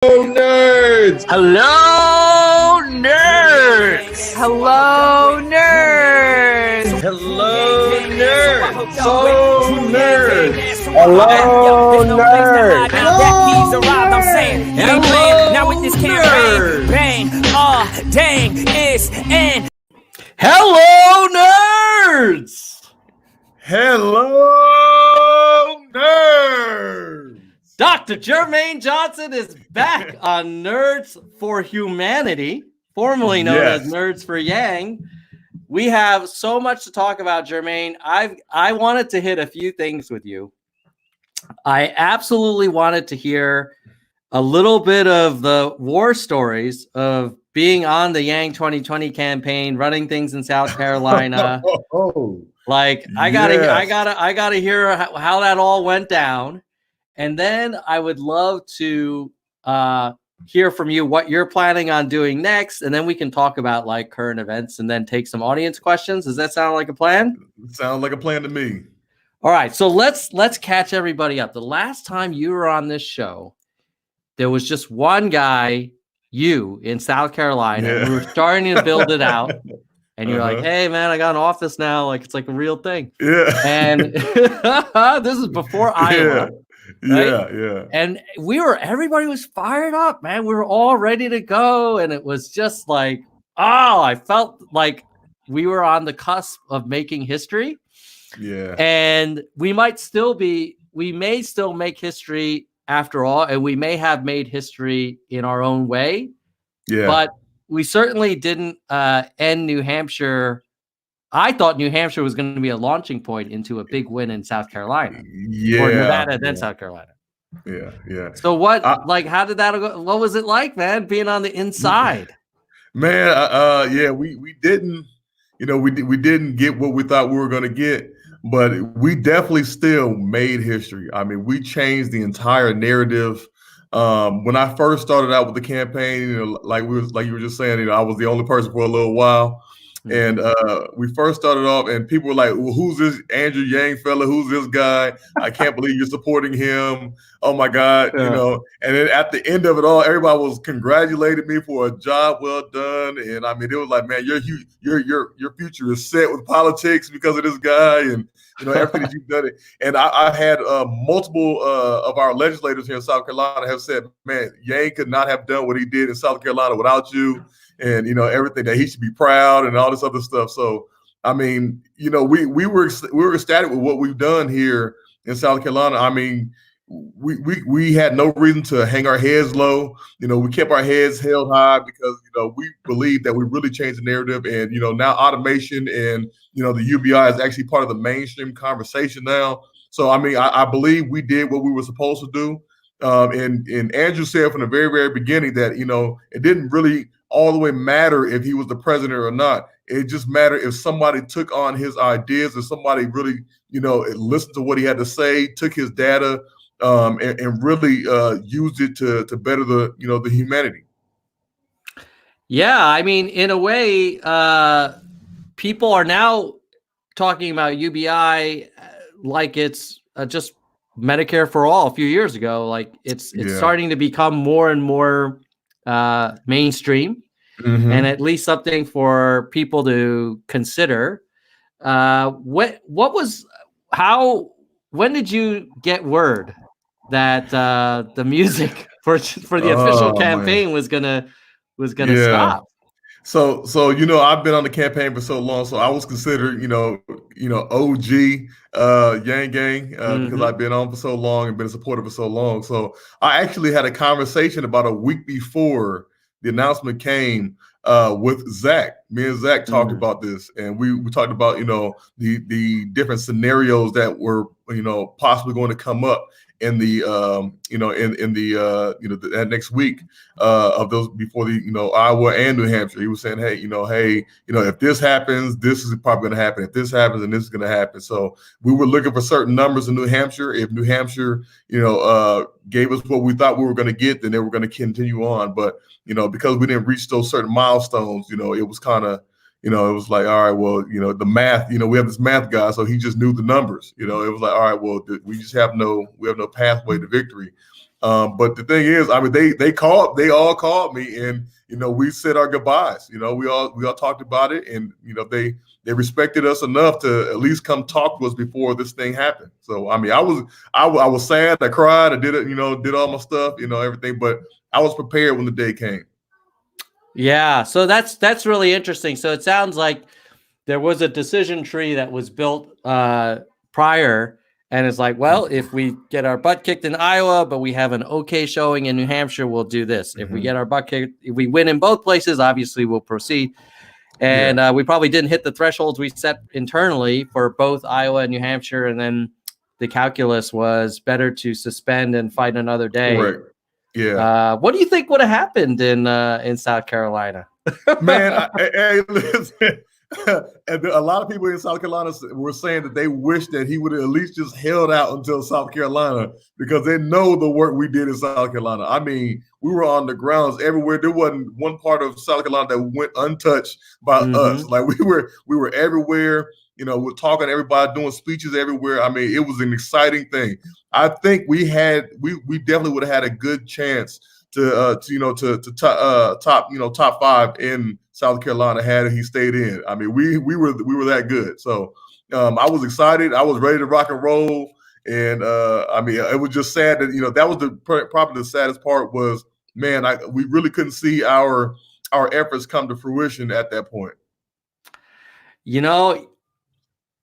nerds! Hello, nerds! Hello, nerds! Hello, nerds! So nerds! Hello, nerds! Hello, now with this campaign, bang, dang, it's in. Hello, nerds! Hello, nerds! Dr. Jermaine Johnson is back on Nerds for Humanity, formerly known as Nerds for Yang. We have so much to talk about, Jermaine. I wanted to hit a few things with you. I absolutely wanted to hear a little bit of the war stories of being on the Yang 2020 campaign, running things in South Carolina. I gotta hear how that all went down. And then I would love to hear from you what you're planning on doing next. And then we can talk about like current events and then take some audience questions. Does that sound like a plan? Sounds like a plan to me. All right. So let's catch everybody up. The last time you were on this show, there was just one guy, you in South Carolina. Yeah. We were starting to build it out. And you're like, hey, man, I got an office now. Like, it's like a real thing. Yeah. And this is before Iowa. Right? Yeah. And everybody was fired up, man. We were all ready to go. And it was just like, I felt like we were on the cusp of making history. Yeah. And we may still make history after all. And we may have made history in our own way. Yeah. But we certainly didn't end New Hampshire. I thought New Hampshire was going to be a launching point into a big win in South Carolina. Yeah. Or Nevada, then South Carolina. Yeah. So how did that go? What was it like, man, being on the inside? Man, we didn't, we didn't get what we thought we were going to get, but we definitely still made history. I mean, we changed the entire narrative. When I first started out with the campaign, like you were just saying, I was the only person for a little while. And we first started off and people were like, well, who's this Andrew Yang fella? Who's this guy? I can't believe you're supporting him. Oh my God. And then at the end of it all, everybody was congratulating me for a job well done. And I mean, it was like, man, your future is set with politics because of this guy and everything that you've done. And I had multiple of our legislators here in South Carolina have said, man, Yang could not have done what he did in South Carolina without you. And, everything that he should be proud and all this other stuff. So, I mean, we were ecstatic with what we've done here in South Carolina. I mean, we had no reason to hang our heads low. We kept our heads held high because, we believe that we really changed the narrative. And, now automation and, the UBI is actually part of the mainstream conversation now. So, I mean, I believe we did what we were supposed to do. And Andrew said from the very, very beginning that, it didn't really all the way matter if he was the president or not. It just mattered if somebody took on his ideas, if somebody really, listened to what he had to say, took his data, and really used it to better the humanity. Yeah, I mean, in a way, people are now talking about UBI like it's just Medicare for all a few years ago. Like it's starting to become more and more mainstream, and at least something for people to consider. When did you get word that the music for the official campaign was gonna stop? So I've been on the campaign for so long, so I was considered OG Yang Gang because I've been on for so long and been a supporter for so long. So I actually had a conversation about a week before the announcement came with Zach. Me and Zach talked about this, and we talked about the different scenarios that were possibly going to come up in the that next week of those before the Iowa and New Hampshire. He was saying, hey, if this happens, this is probably going to happen. If this happens, then this is going to happen. So we were looking for certain numbers in New Hampshire. If New Hampshire, gave us what we thought we were going to get, then they were going to continue on. But because we didn't reach those certain milestones, it was kind of it was like, all right, well, the math, we have this math guy, so he just knew the numbers. It was like, all right, well, we have no pathway to victory. But the thing is, I mean, they all called me, and we said our goodbyes. We all talked about it, and they respected us enough to at least come talk to us before this thing happened. So I mean, I was sad, I cried, I did it, did all my stuff, everything, but I was prepared when the day came. Yeah, so that's really interesting. So it sounds like there was a decision tree that was built prior, and it's like, well, if we get our butt kicked in Iowa, but we have an okay showing in New Hampshire, we'll do this. If we get our butt kicked, if we win in both places, obviously we'll proceed. And we probably didn't hit the thresholds we set internally for both Iowa and New Hampshire, and then the calculus was better to suspend and fight another day. Correct. Yeah. What do you think would have happened in South Carolina? Man, listen. And a lot of people in South Carolina were saying that they wish that he would have at least just held out until South Carolina, because they know the work we did in South Carolina. I mean, we were on the grounds everywhere. There wasn't one part of South Carolina that went untouched by us. Like we were everywhere. We're talking to everybody, doing speeches everywhere. I mean, it was an exciting thing. I think we definitely would have had a good chance to top 5 in South Carolina had he stayed in. I mean, we were that good. So I was excited. I was ready to rock and roll. And I mean, it was just sad that that was probably the saddest part was, man, we really couldn't see our efforts come to fruition at that point.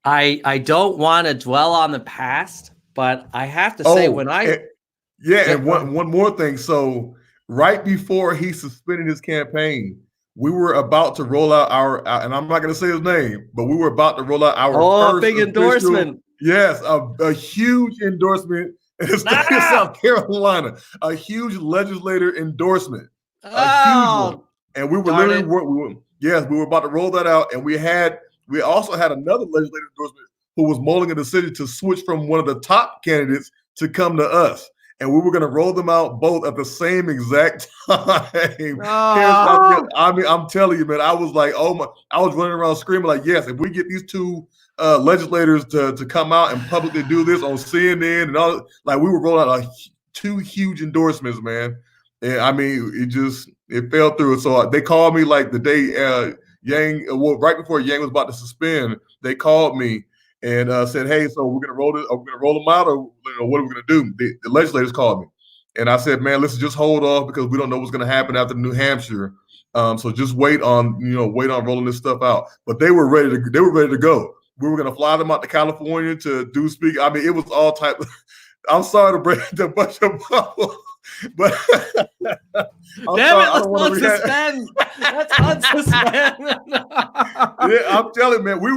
I don't want to dwell on the past, but I have to say and one more thing. So right before he suspended his campaign, we were about to roll out and I'm not going to say his name, but we were about to roll out our first big endorsement. Yes, a huge endorsement in the state of South Carolina, a huge legislator endorsement, a huge one. And we were we were about to roll that out, and we also had another legislator endorsement who was mulling a decision to switch from one of the top candidates to come to us. And we were going to roll them out both at the same exact time. I mean, I'm telling you, man, I was like, I was running around screaming like, yes, if we get these two legislators to come out and publicly do this on CNN and all, like we were rolling out two huge endorsements, man. And I mean, it fell through. So they called me like the day right before Yang was about to suspend, they called me and said, "Hey, so we're gonna roll them out, or what are we gonna do?" The legislators called me, and I said, "Man, let's just hold off because we don't know what's gonna happen after New Hampshire. So just wait on rolling this stuff out." But they were ready to go. We were gonna fly them out to California to do speak. I mean, it was all type. I'm sorry to break the bunch of bubble, but damn it, let's unsuspend. Let's unsuspend. Yeah, I'm telling you, man, we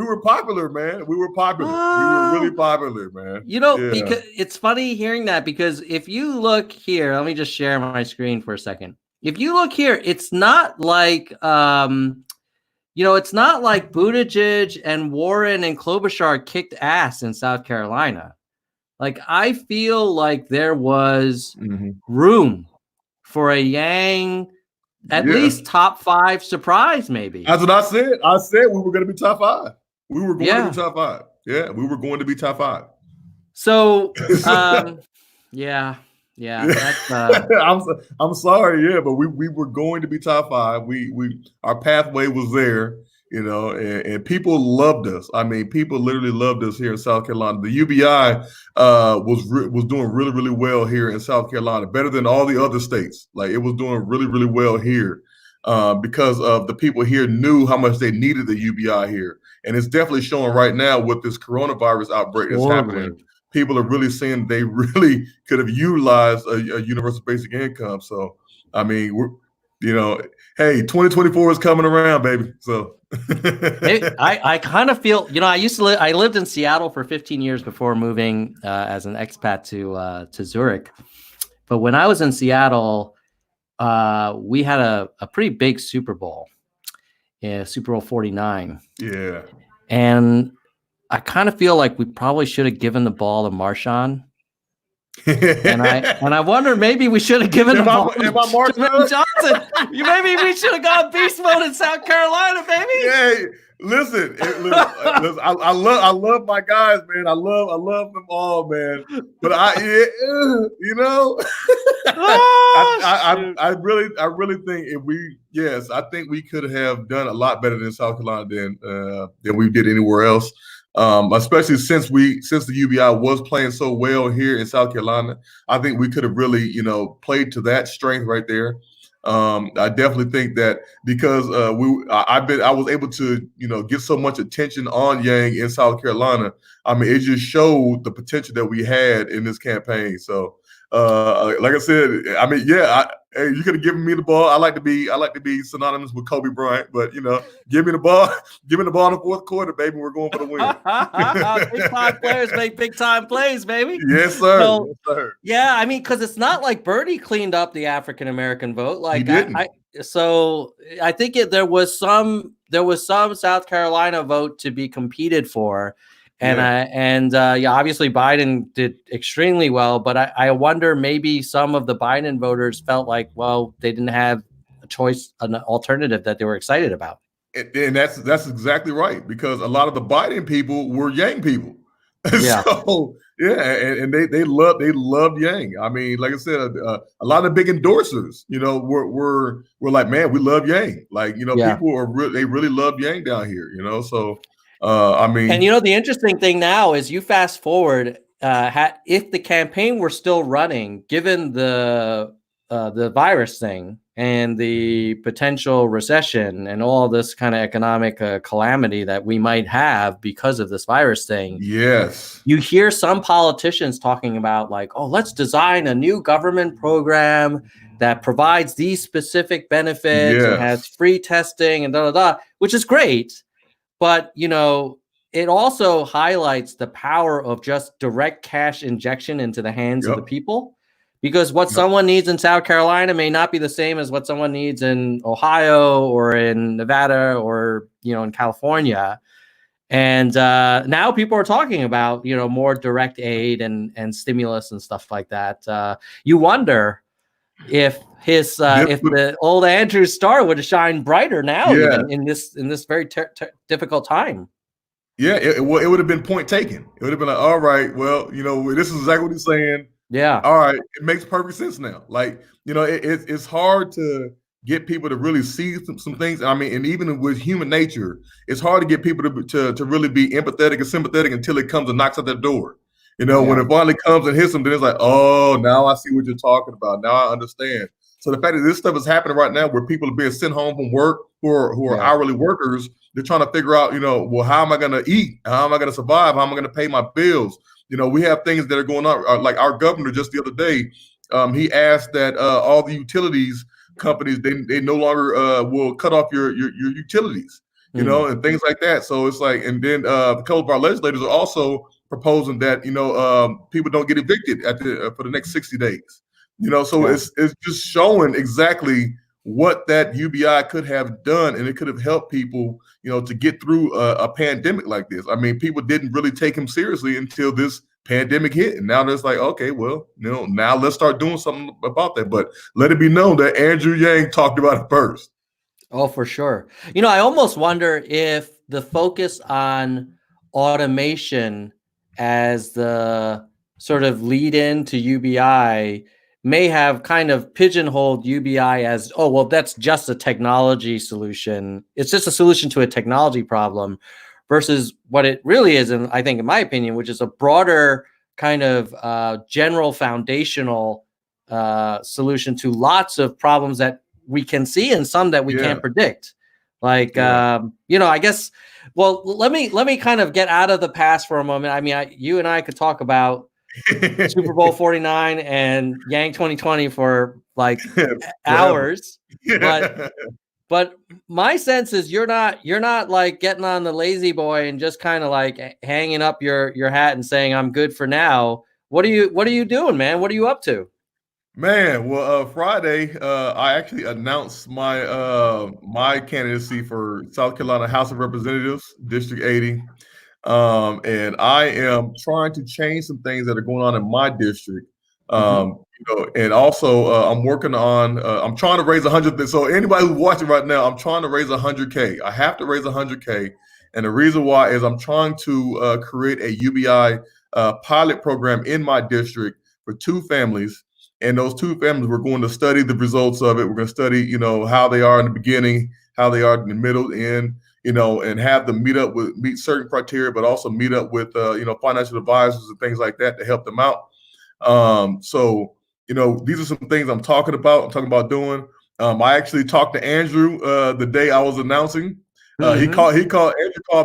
were popular, man. We were popular. We were really popular, man. Because it's funny hearing that, because if you look here, let me just share my screen for a second. If you look here, it's not like it's not like Buttigieg and Warren and Klobuchar kicked ass in South Carolina. Like, I feel like there was room for a Yang, at least top 5 surprise, maybe. That's what I said. I said we were going to be top 5. We were going to be top 5. Yeah, we were going to be top 5. So, yeah. That's, I'm sorry, but we were going to be top 5. Our pathway was there. And people loved us. I mean, people literally loved us here in South Carolina. The UBI was doing really, really well here in South Carolina, better than all the other states. Like, it was doing really, really well here because of the people here knew how much they needed the UBI here. And it's definitely showing right now with this coronavirus outbreak that's happening. People are really saying they really could have utilized a universal basic income. So, I mean, hey, 2024 is coming around, baby. So I kind of feel, I lived in Seattle for 15 years before moving as an expat to Zurich. But when I was in Seattle, we had a pretty big Super Bowl, Super Bowl 49. Yeah. And I kind of feel like we probably should have given the ball to Marshawn. And I wonder, maybe we should have given him Jermaine Johnson. Maybe we should have gone beast mode in South Carolina, baby. Yeah, listen, I love my guys, man. I love them all, man. But I really think I think we could have done a lot better than South Carolina than we did anywhere else. Especially since the UBI was playing so well here in South Carolina, I think we could have really, played to that strength right there. I definitely think that because I was able to, get so much attention on Yang in South Carolina. I mean, it just showed the potential that we had in this campaign. So, like I said, I mean, hey, you could have given me the ball. I like to be synonymous with Kobe Bryant, but give me the ball in the fourth quarter, baby. We're going for the win. Big time players make big time plays, baby. Yes, sir. So, yes, sir. Yeah, I mean, because it's not like Bernie cleaned up the African American vote. Like, he didn't. I think there was some South Carolina vote to be competed for. And obviously Biden did extremely well, but I wonder, maybe some of the Biden voters felt like, well, they didn't have a choice, an alternative that they were excited about. And that's exactly right, because a lot of the Biden people were Yang people. Yeah. So and they loved Yang. I mean, like I said, a lot of big endorsers, were like, man, we love Yang. Like, people they really love Yang down here. So. I mean, and the interesting thing now is, you fast forward, if the campaign were still running, given the virus thing and the potential recession and all this kind of economic calamity that we might have because of this virus thing. Yes. You hear some politicians talking about, like, oh, let's design a new government program that provides these specific benefits and has free testing and which is great. But, it also highlights the power of just direct cash injection into the hands of the people, because what someone needs in South Carolina may not be the same as what someone needs in Ohio or in Nevada or, in California. And now people are talking about, more direct aid and stimulus and stuff like that. You wonder if if the old Andrew star would have shined brighter now, even in this very difficult time. Yeah, it would have been point taken. It would have been like, all right, well, this is exactly what he's saying. Yeah. All right, it makes perfect sense now. Like, it's hard to get people to really see some things. I mean, and even with human nature, it's hard to get people to really be empathetic and sympathetic until it comes and knocks at their door. When it finally comes and hits them, then it's like, oh, now I see what you're talking about. Now I understand. So the fact that this stuff is happening right now, where people are being sent home from work who are hourly workers, they're trying to figure out, well, how am I going to eat? How am I going to survive? How am I going to pay my bills? We have things that are going on. Like our governor just the other day, he asked that all the utilities companies, they no longer will cut off your utilities, and things like that. So it's like, and then a couple of our legislators are also proposing that people don't get evicted for the next 60 days. So it's just showing exactly what that UBI could have done, and it could have helped people, to get through a pandemic like this. I mean, people didn't really take him seriously until this pandemic hit, and now it's like, okay, well, now let's start doing something about that. But let it be known that Andrew Yang talked about it first. Oh, for sure. I almost wonder if the focus on automation as the sort of lead in to UBI may have kind of pigeonholed UBI as, oh, well, that's just a technology solution. It's just a solution to a technology problem, versus what it really is, and I think, in my opinion, which is a broader kind of general foundational solution to lots of problems that we can see and some that we can't predict. Like, I guess, well, let me kind of get out of the past for a moment. I mean, you and I could talk about Super Bowl 49 and Yang 2020 for like hours, but my sense is you're not like getting on the lazy boy and just kind of like hanging up your hat and saying, I'm good for now. What are you doing, man? What are you up to? Man, well, Friday, I actually announced my candidacy for South Carolina House of Representatives, District 80. And I am trying to change some things that are going on in my district And also I'm working on, I'm trying to raise 100. So anybody who's watching right now, I'm trying to raise 100K. I have to raise 100K. And the reason why is I'm trying to create a UBI pilot program in my district for 2 families. And those 2 families, we're going to study the results of it. We're going to study, how they are in the beginning, how they are in the middle, end, and have them meet certain criteria, but also meet up with, financial advisors and things like that to help them out. So these are some things I'm talking about doing. I actually talked to Andrew the day I was announcing. Andrew called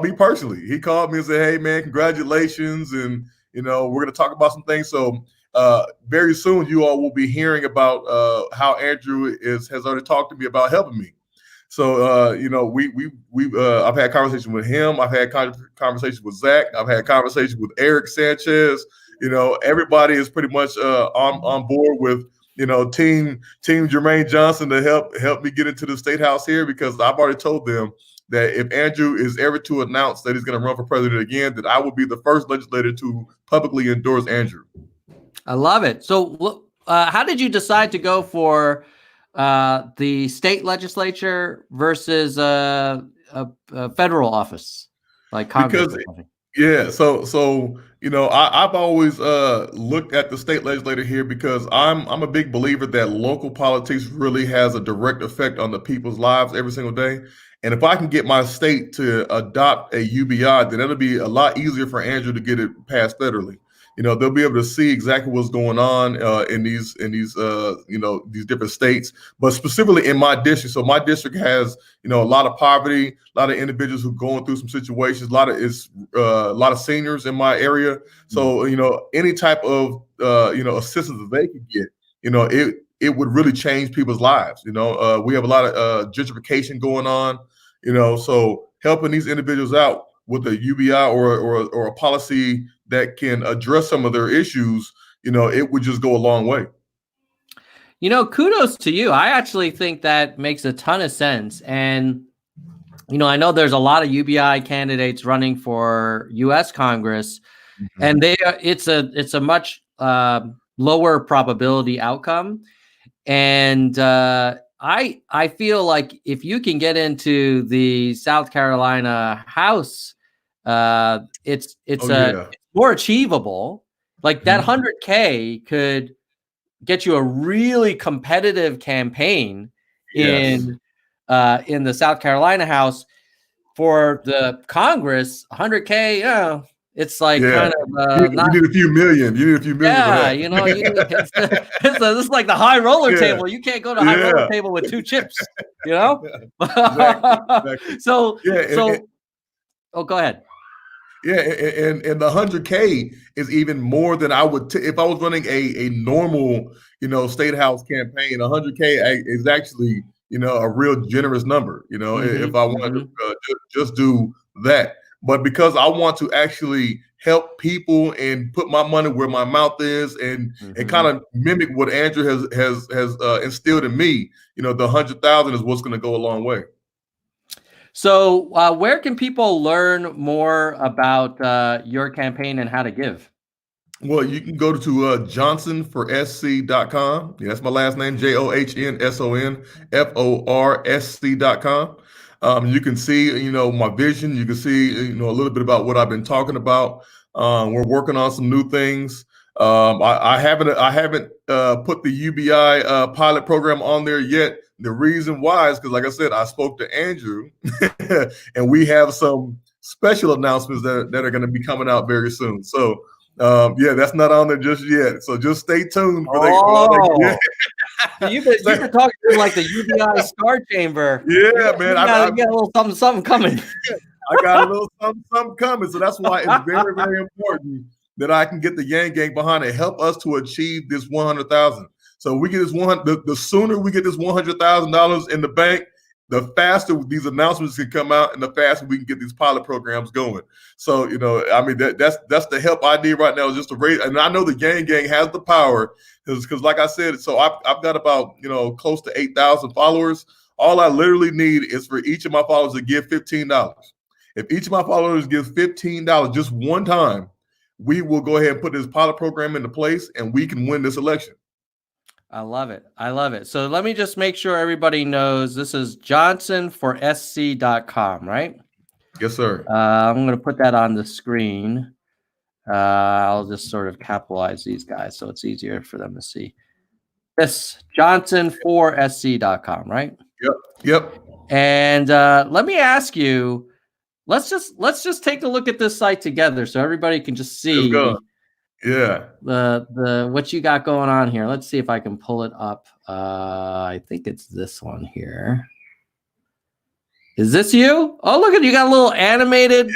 me personally. He called me and said, "Hey man, congratulations. And, we're going to talk about some things." So very soon you all will be hearing about how Andrew has already talked to me about helping me. So, I've had conversations with him. I've had conversations with Zach. I've had conversations with Eric Sanchez. Everybody is pretty much on board with, team Jermaine Johnson to help me get into the state house here, because I've already told them that if Andrew is ever to announce that he's going to run for president again, that I will be the first legislator to publicly endorse Andrew. I love it. So how did you decide to go for the state legislature versus a federal office like Congress? I've always looked at the state legislature here because I'm a big believer that local politics really has a direct effect on the people's lives every single day. And if I can get my state to adopt a UBI, then it'll be a lot easier for Andrew to get it passed federally. They'll be able to see exactly what's going on in these different states, but specifically in my district. So my district has, a lot of poverty, a lot of individuals who are going through some situations, a lot of seniors in my area. So, any type of, assistance that they could get, it would really change people's lives. We have a lot of gentrification going on, so helping these individuals out with a UBI or a policy that can address some of their issues, it would just go a long way. Kudos to you. I actually think that makes a ton of sense. And, I know there's a lot of UBI candidates running for U.S. Congress, and it's a much lower probability outcome. And I feel like if you can get into the South Carolina House, it's more achievable. Like that 100K could get you a really competitive campaign in the South Carolina House. For the Congress, 100K, it's like kind of you need a few million. You need a few million. This is like the high roller table. You can't go to high roller table with 2 chips. Exactly. So go ahead. Yeah, and the 100K is even more than I would if I was running a normal, state house campaign. 100K is actually, a real generous number. If I wanted to just do that, but because I want to actually help people and put my money where my mouth is, and kind of mimic what Andrew has instilled in me. The 100,000 is what's going to go a long way. So where can people learn more about your campaign and how to give? Well, you can go to johnsonforsc.com. Yeah, that's my last name, JOHNSONFORSC.com. You can see, my vision. You can see, a little bit about what I've been talking about. We're working on some new things. I haven't put the UBI pilot program on there yet. The reason why is because, like I said, I spoke to Andrew, and we have some special announcements that are going to be coming out very soon. So, that's not on there just yet. So just stay tuned for that. You've been talking to like the UBI Star Chamber. Yeah, man. I got a little something coming. I got a little something coming. So that's why it's very, very important that I can get the Yang Gang behind it, help us to achieve this 100,000. So we get this the sooner we get this $100,000 in the bank, the faster these announcements can come out, and the faster we can get these pilot programs going. So, that's the help I need right now, is just to raise. And I know the Gang Gang has the power, because like I said, so I've got about, close to 8,000 followers. All I literally need is for each of my followers to give $15. If each of my followers gives $15 just one time, we will go ahead and put this pilot program into place, and we can win this election. I love it. I love it. So let me just make sure everybody knows this is johnsonforsc.com, right? Yes, sir. I'm going to put that on the screen. I'll just sort of capitalize these guys so it's easier for them to see. Yes, johnsonforsc.com, right? Yep. And let me ask you, let's just take a look at this site together so everybody can just see the what you got going on here. Let's see if I can pull it up. I think it's this one here. Is this you? Oh, look at you got a little animated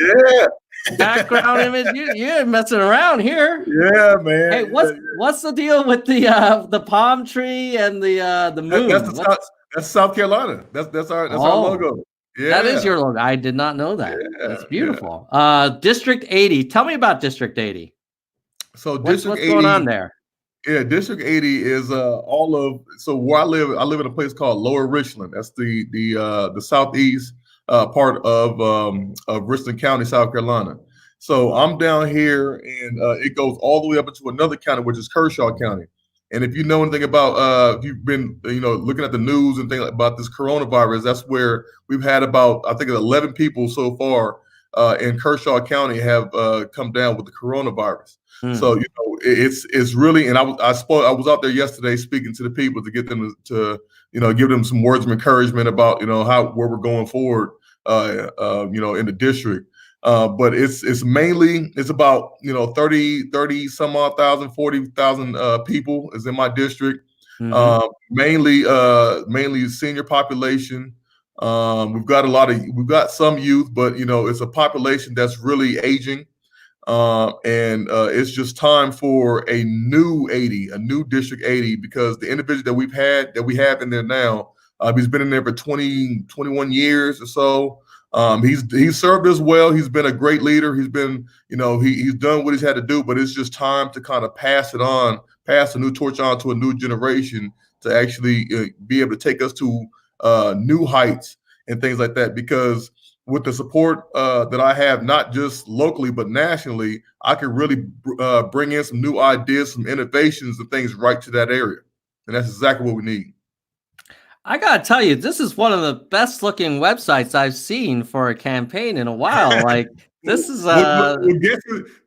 background image. You're messing around here. Yeah, man. Hey, what's the deal with the palm tree and the moon? That's South Carolina. That's our logo. Yeah, that is your logo. I did not know that. Yeah, that's beautiful. District 80. Tell me about District 80. So what's going on there? Yeah, District 80 is so where I live in a place called Lower Richland. That's the southeast part of Richland County, South Carolina. So I'm down here, and it goes all the way up into another county, which is Kershaw County. And if you know anything about, if you've been, looking at the news and things about this coronavirus, that's where we've had about, I think, 11 people so far in Kershaw County have come down with the coronavirus. So it's really, and I was out there yesterday speaking to the people to get them to give them some words of encouragement about where we're going forward in the district. But it's mainly about 30 some odd thousand, 40,000 people is in my district. Mainly senior population. We've got some youth, but it's a population that's really aging. And it's just time for a new District 80, because the individual that we have in there now, he's been in there for 21 years or so. He's served us well. He's been a great leader. He's been, he's done what he's had to do, but it's just time to kind of pass the new torch on to a new generation to actually be able to take us to new heights and things like that. Because with the support that I have, not just locally, but nationally, I can really bring in some new ideas, some innovations and things right to that area. And that's exactly what we need. I got to tell you, this is one of the best looking websites I've seen for a campaign in a while. Like this is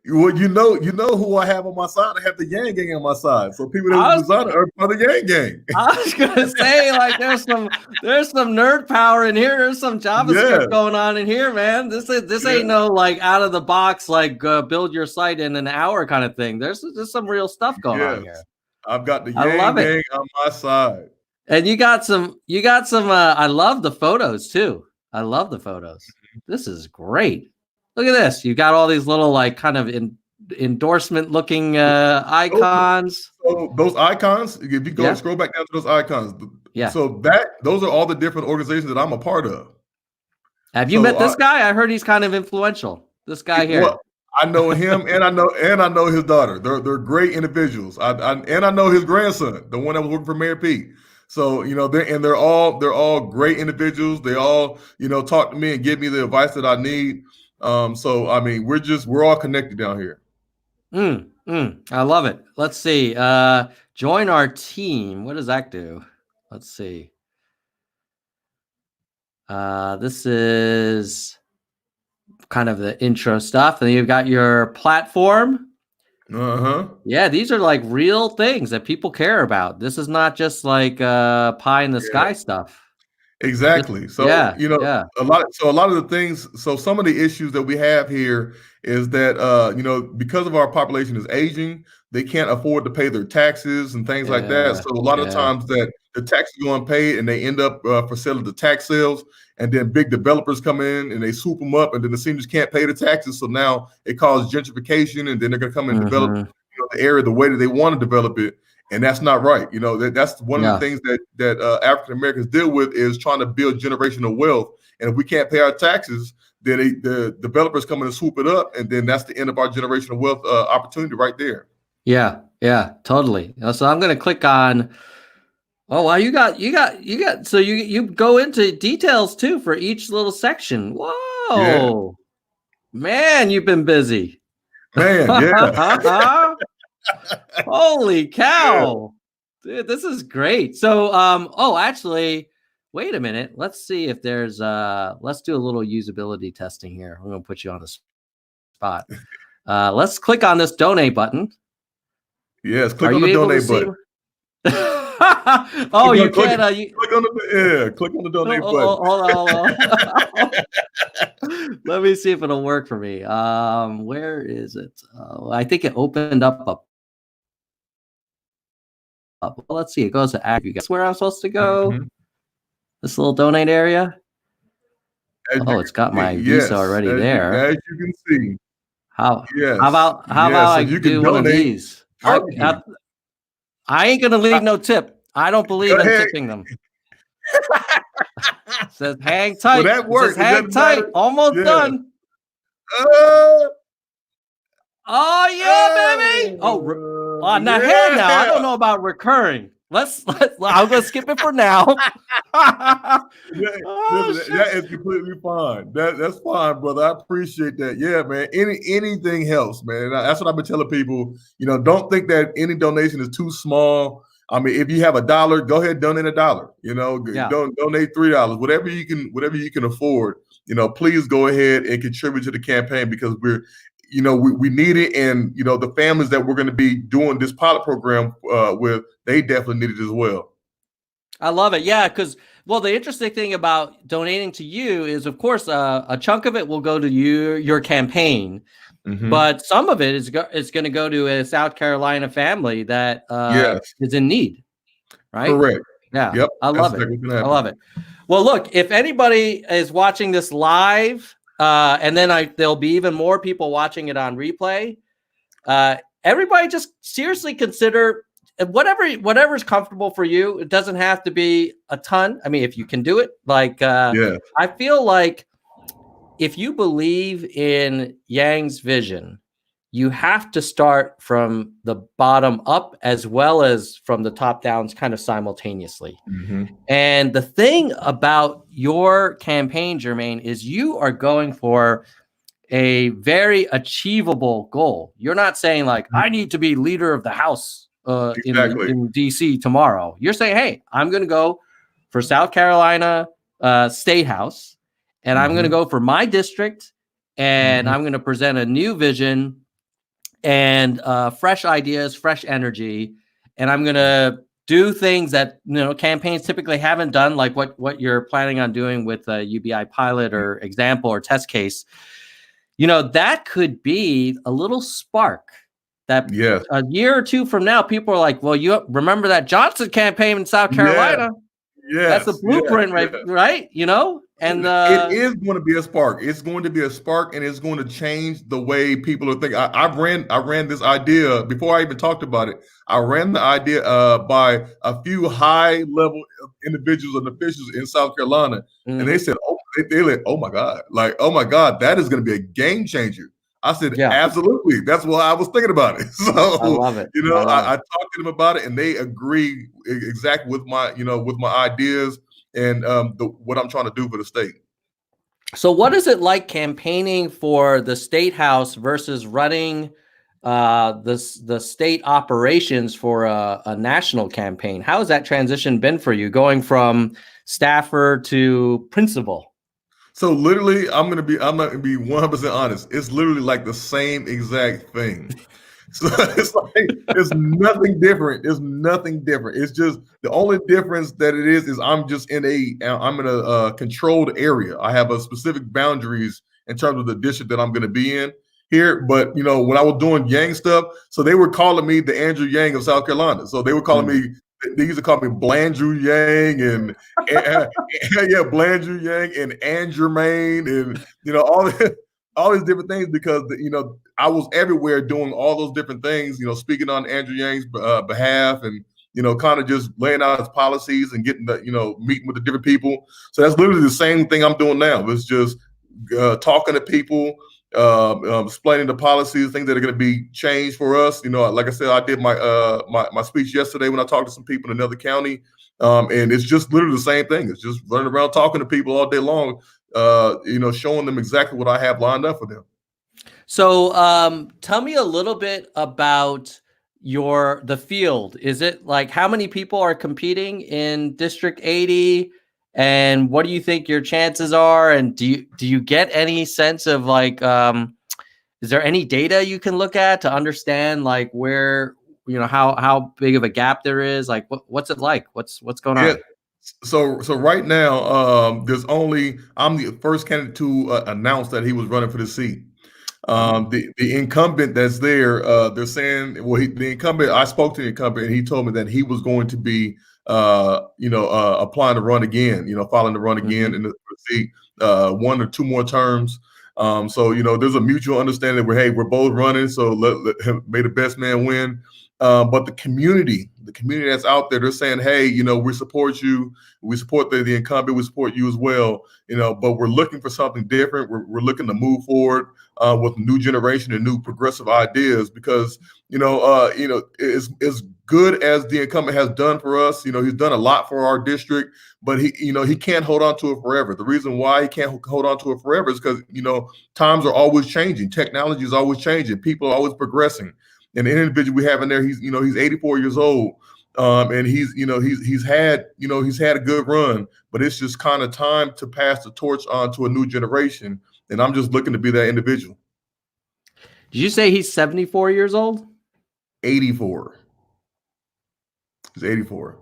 you know who I have on my side. I have the Yang Gang on my side. So people that design are part of the Yang Gang. I was gonna say, like, there's some nerd power in here. There's some JavaScript going on in here, man. This ain't no like out of the box, like build your site in an hour kind of thing. There's some real stuff going on here. I've got the Yang Gang on my side. And you got some I love the photos too. I love the photos. This is great. Look at this. You got all these little like kind of endorsement looking icons. So those icons, if you go scroll back down to those icons. So those are all the different organizations that I'm a part of. Have you met this guy? I heard he's kind of influential. This guy here. Well, I know him, and I know his daughter. They're great individuals. I know his grandson, the one that was working for Mayor Pete. So, they're all great individuals. They all, talk to me and give me the advice that I need. So, I mean, we're all connected down here. I love it. Let's see. Join our team. What does that do? Let's see. This is kind of the intro stuff. And then you've got your platform. Yeah, these are like real things that people care about. This is not just like pie in the sky stuff. Exactly. So a lot of the things. So some of the issues that we have here is that because of our population is aging, they can't afford to pay their taxes and things like that. So a lot of times that the taxes go unpaid and they end up for selling the tax sales, and then big developers come in and they swoop them up, and then the seniors can't pay the taxes. So now it causes gentrification, and then they're going to come and develop the area the way that they want to develop it. And that's not right. That's one of the things that African Americans deal with, is trying to build generational wealth. And if we can't pay our taxes, then the developers come in and swoop it up, and then that's the end of our generational wealth opportunity right there. Yeah, totally. So I'm going to click on. Oh, wow, you got. So you go into details too for each little section. Whoa, man, you've been busy. Man, yeah. Holy cow. Dude, this is great. So, actually, wait a minute. Let's see if there's, let's do a little usability testing here. I'm going to put you on the spot. Let's click on this donate button. Yes, click on the donate button. Oh, you can't. Click on the donate button. Hold on. Let me see if it'll work for me. Where is it? I think it opened up well, let's see. It goes to act. You guess where I'm supposed to go? Mm-hmm. This little donate area. It's got my visa already there. As you can see. How about I do one of these? I ain't gonna leave no tip. I don't believe in tipping them. Says hang tight. Well, that works. Hang tight. Almost done. Oh yeah, baby. Now here now. I don't know about recurring. Let's I'm gonna skip it for now. That is completely fine. That's fine, brother. I appreciate that. Yeah, man. Anything helps, man. That's what I've been telling people. Don't think that any donation is too small. I mean, if you have $1, go ahead and donate $1. Donate $3. Whatever you can afford. Please go ahead and contribute to the campaign because we need it, and the families that we're going to be doing this pilot program with, they definitely need it as well. I love it. Yeah, because the interesting thing about donating to you is, of course, a chunk of it will go to your campaign, but some of it is going to go to a South Carolina family that is in need. Right. Correct. Yeah. Yep. I love it. I love it. Well, look, if anybody is watching this live. And then there'll be even more people watching it on replay. Everybody just seriously consider whatever's comfortable for you. It doesn't have to be a ton. I mean, if you can do it, I feel like if you believe in Yang's vision, you have to start from the bottom up as well as from the top down kind of simultaneously. And the thing about your campaign, Jermaine, is you are going for a very achievable goal. You're not saying I need to be leader of the House in DC tomorrow. You're saying, hey, I'm going to go for South Carolina State House, and I'm going to go for my district, and I'm going to present a new vision and fresh ideas, fresh energy, and I'm gonna do things that campaigns typically haven't done, like what you're planning on doing with a UBI pilot or example or test case. That could be a little spark that a year or two from now, people are like, well, you remember that Johnson campaign in South Carolina? That's a blueprint, right? And it is going to be a spark. It's going to be a spark, and it's going to change the way people are thinking. I ran this idea before I even talked about it. I ran the idea by a few high-level individuals and officials in South Carolina, and they said, oh my God, that is going to be a game changer. I said, absolutely. That's why I was thinking about it. So I love it. I talked to them about it, and they agree exactly with my ideas and what I'm trying to do for the state. So what is it like campaigning for the state house versus running the state operations for a national campaign? How has that transition been for you, going from staffer to principal? So literally, I'm not gonna be 100% honest. It's literally like the same exact thing. So it's nothing different. It's nothing different. It's just the only difference that it is I'm in a controlled area. I have a specific boundaries in terms of the district that I'm going to be in here. But when I was doing Yang stuff, so they were calling me the Andrew Yang of South Carolina. So they were calling me. They used to call me Blandrew Yang and Blandrew Yang and Jermaine and all these different things because I was everywhere doing all those different things, speaking on Andrew Yang's behalf and kind of just laying out his policies and getting meeting with the different people. So that's literally the same thing I'm doing now. It's just talking to people, explaining the policies, things that are going to be changed for us. Like I said, I did my speech yesterday when I talked to some people in another county, and it's just literally the same thing. It's just running around talking to people all day long, showing them exactly what I have lined up for them. So tell me a little bit about the field. Is it like how many people are competing in District 80? And what do you think your chances are? And do you get any sense of like is there any data you can look at to understand like where how big of a gap there is? Like what's it like? What's going on? So right now, I'm the first candidate to announce that he was running for the seat. The incumbent that's there, they're saying, the incumbent. I spoke to the incumbent, and he told me that he was going to be, applying to run again. Filing to run again in the seat, 1 or 2 more terms. So there's a mutual understanding where we're both running, so may the best man win. But the community that's out there, they're saying, hey, we support you. We support the incumbent. We support you as well. But we're looking for something different. We're looking to move forward with a new generation and new progressive ideas because, as good as the incumbent has done for us, he's done a lot for our district, but he can't hold on to it forever. The reason why he can't hold on to it forever is because, times are always changing. Technology is always changing. People are always progressing. And the individual we have in there, he's 84 years old. And he's had a good run, but it's just kind of time to pass the torch on to a new generation. And I'm just looking to be that individual. Did you say he's 74 years old? 84. He's 84.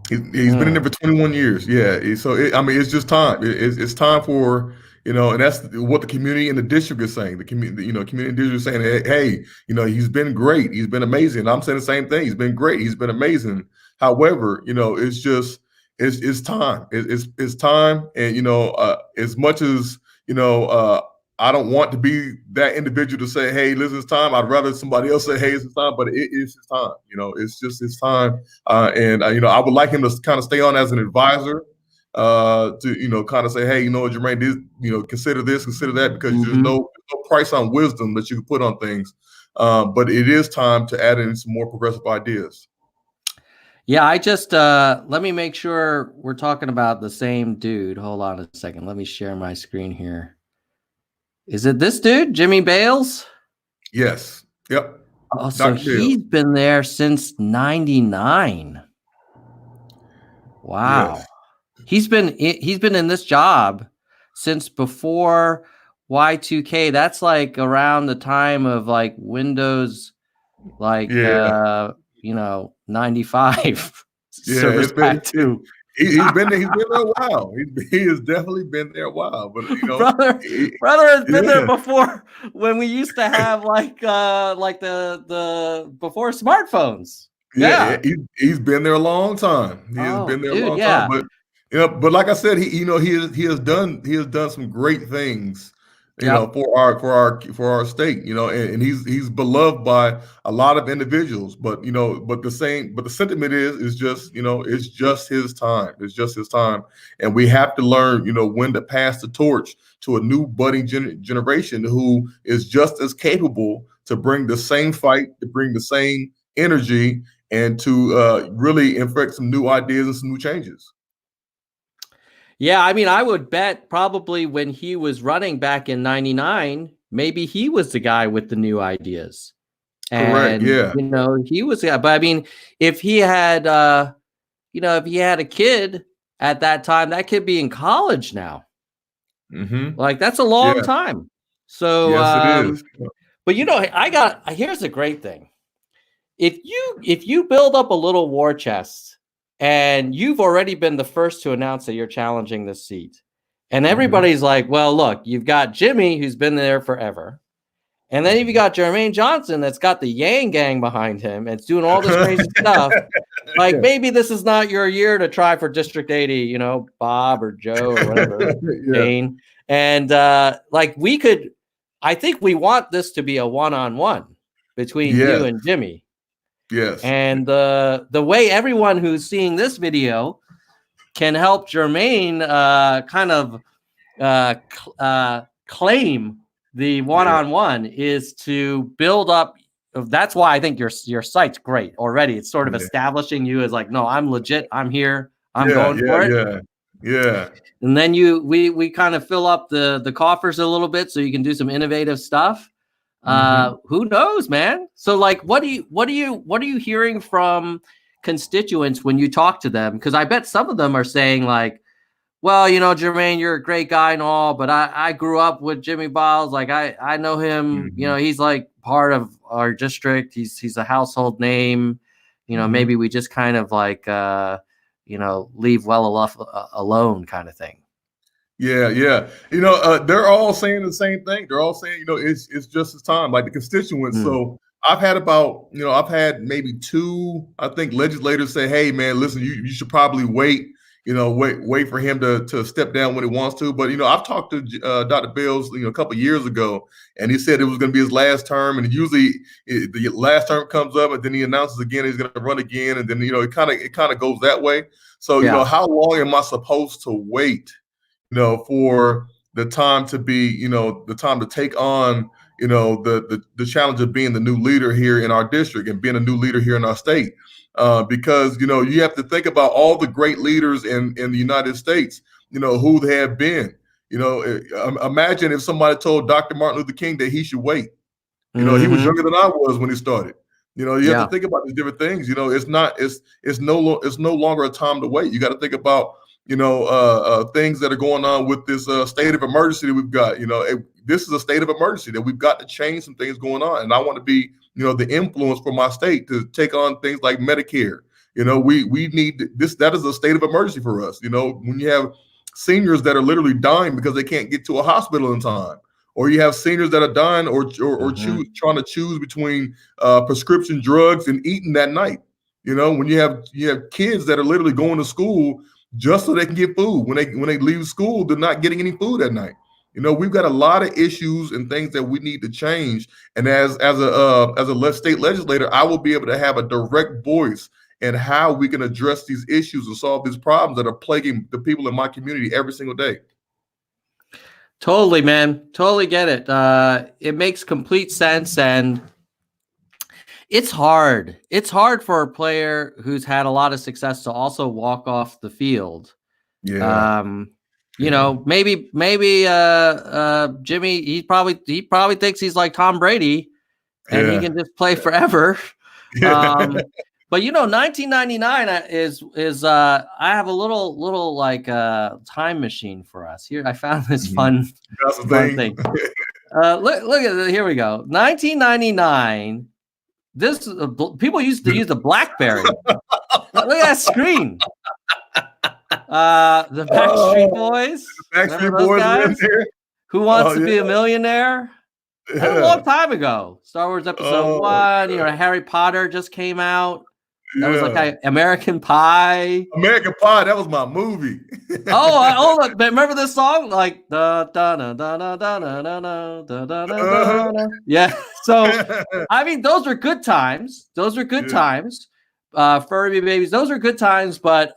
He's been in there for 21 years. Yeah. So it's just time. It's time for, and that's what the community and the district is saying. The community, community and district is saying, hey, he's been great. He's been amazing. I'm saying the same thing. He's been great. He's been amazing. However, it's just, it's time. It's time. And, as much as, I don't want to be that individual to say, hey, listen, it's time. I'd rather somebody else say, hey, it's time, but it is his time. It's just his time. And I would like him to kind of stay on as an advisor to, kind of say, hey, Jermaine, consider this, consider that, because there's no price on wisdom that you can put on things. But it is time to add in some more progressive ideas. Yeah, I just let me make sure we're talking about the same dude. Hold on a second. Let me share my screen here. Is it this dude, Jimmy Bales? Yes. Yep. Oh, so he's been there since '99. Wow. Yes. He's been in this job since before Y2K. That's like around the time of like Windows, like 95. Service Pack 2. He's been there a while. He has definitely been there a while. But brother has been there before when we used to have like the before smartphones. Yeah. He's been there a long time. He has been there a long time. But like I said, he has done some great things. For our state, and he's beloved by a lot of individuals, but the sentiment is just, it's just his time. It's just his time. And we have to learn, when to pass the torch to a new budding generation who is just as capable to bring the same fight, to bring the same energy, and to really infect some new ideas and some new changes. Yeah, I mean, I would bet probably when he was running back in '99, maybe he was the guy with the new ideas. Correct. Yeah. He was the guy. But I mean, if he had, if he had a kid at that time, that kid be in college now. Like that's a long time. So, yes, it is. But here's the great thing. If you build up a little war chest, and you've already been the first to announce that you're challenging this seat. And everybody's like, well, look, you've got Jimmy, who's been there forever. And then you've got Jermaine Johnson that's got the Yang Gang behind him and it's doing all this crazy stuff. Like, maybe this is not your year to try for District 80, Bob or Joe or whatever, Dane. And I think we want this to be a one-on-one between you and Jimmy. Yes. And the way everyone who's seeing this video can help Jermaine kind of claim the one-on-one is to build up. That's why I think your site's great already. It's sort of establishing you as like, no, I'm legit. I'm here. I'm going for it. Yeah. And then we kind of fill up the coffers a little bit so you can do some innovative stuff. Who knows, man? So like, what are you hearing from constituents when you talk to them? Because I bet some of them are saying like, well, Jermaine, you're a great guy and all, but I grew up with Jimmy Biles. Like I know him, he's like part of our district. He's a household name. Maybe we just kind of like, leave well enough alone kind of thing. Yeah. They're all saying the same thing. They're all saying, it's just his time, like the constituents. So I've had maybe 2, I think, legislators say, hey, man, listen, you should probably wait for him to step down when he wants to. But, I've talked to Dr. Bales, a couple of years ago, and he said it was going to be his last term. And usually the last term comes up and then he announces again he's going to run again. And then, it kind of goes that way. So, how long am I supposed to wait, for the time to be, the time to take on, the challenge of being the new leader here in our district and being a new leader here in our state? Because, you have to think about all the great leaders in the United States, who they have been. Imagine if somebody told Dr. Martin Luther King that he should wait. He was younger than I was when he started. You have to think about these different things. It's no longer a time to wait. You got to think about, things that are going on with this state of emergency that we've got. This is a state of emergency that we've got to change some things going on. And I want to be, the influence for my state to take on things like Medicare. We need this. That is a state of emergency for us. When you have seniors that are literally dying because they can't get to a hospital in time, or you have seniors that are dying or trying to choose between prescription drugs and eating that night. When you have kids that are literally going to school just so they can get food. When they leave school, they're not getting any food at night. We've got a lot of issues and things that we need to change. And as a state legislator, I will be able to have a direct voice in how we can address these issues and solve these problems that are plaguing the people in my community every single day. Totally, man. Totally get it. It makes complete sense. And it's hard. It's hard for a player who's had a lot of success to also walk off the field. Yeah. Maybe Jimmy, he probably thinks he's like Tom Brady and he can just play forever. But 1999 is I have a little like time machine for us here. I found this fun thing. Look at it. Here we go. 1999. This people used to use the BlackBerry. Look at that screen. The Backstreet Boys. The Backstreet Boys guys? There. Who Wants to Be a Millionaire? That's a long time ago. Star Wars Episode 1. Harry Potter just came out. That was like American Pie. American Pie. That was my movie. Look, remember this song? Like da da da da da da da da da da da. Yeah. So I mean, those were good times. Those were good times. Furby babies. Those were good times, but